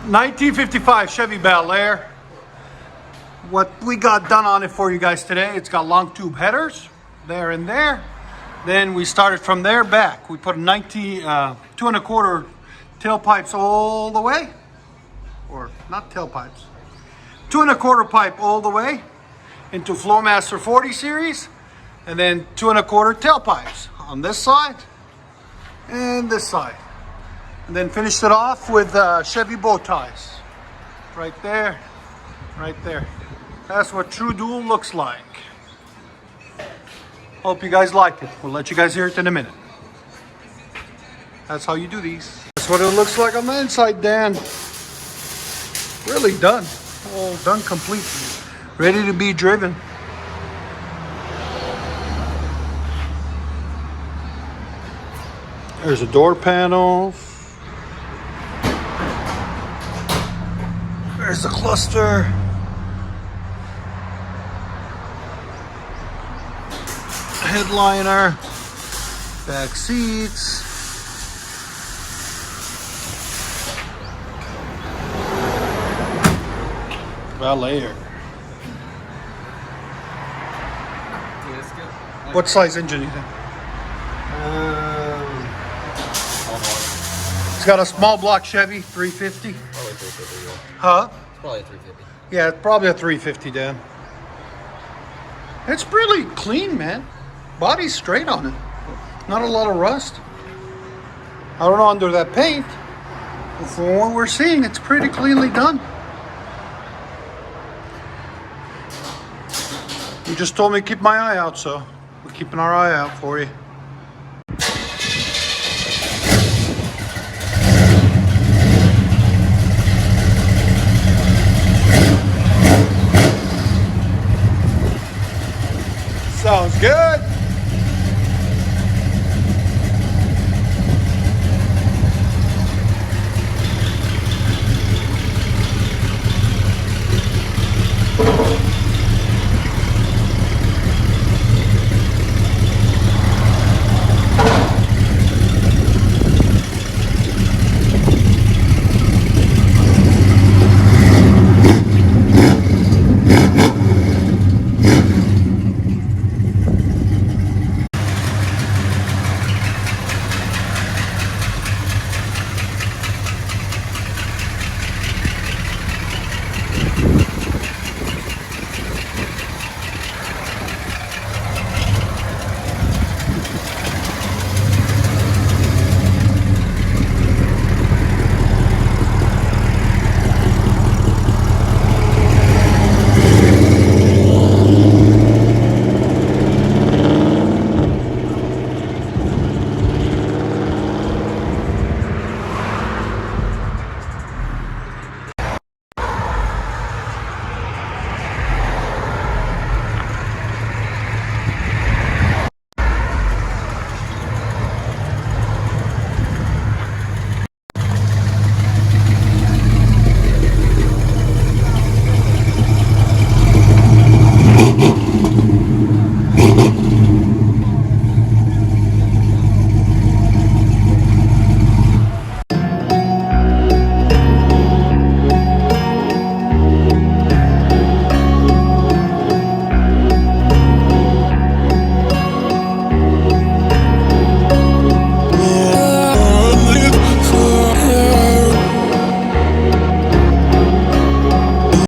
1955 Chevy Bel. What we got done on it for you guys today, it's got long tube headers there and there. Then we started from there back. We put 2 1/4 tailpipes all the way, or not tailpipes, 2 1/4 pipe all the way into FLOWMASTER 40 series, and then 2 1/4 tailpipes on this side and this side. And then finished it off with Chevy bow ties. Right there, right there. That's what true dual looks like. Hope you guys like it. We'll let you guys hear it in a minute. That's how you do these. That's what it looks like on the inside, Dan. Really done. All done completely. Ready to be driven. There's the door panels. There's the cluster. Headliner. Back seats. Valeer. What size engine do you think? It's got a small block Chevy 350. Probably 350, yeah. Huh? It's probably a 350. Yeah, it's probably a 350, Dan. It's really clean, man. Body's straight on it. Not a lot of rust. I don't know under that paint, but from what we're seeing, it's pretty cleanly done. You just told me to keep my eye out, so we're keeping our eye out for you.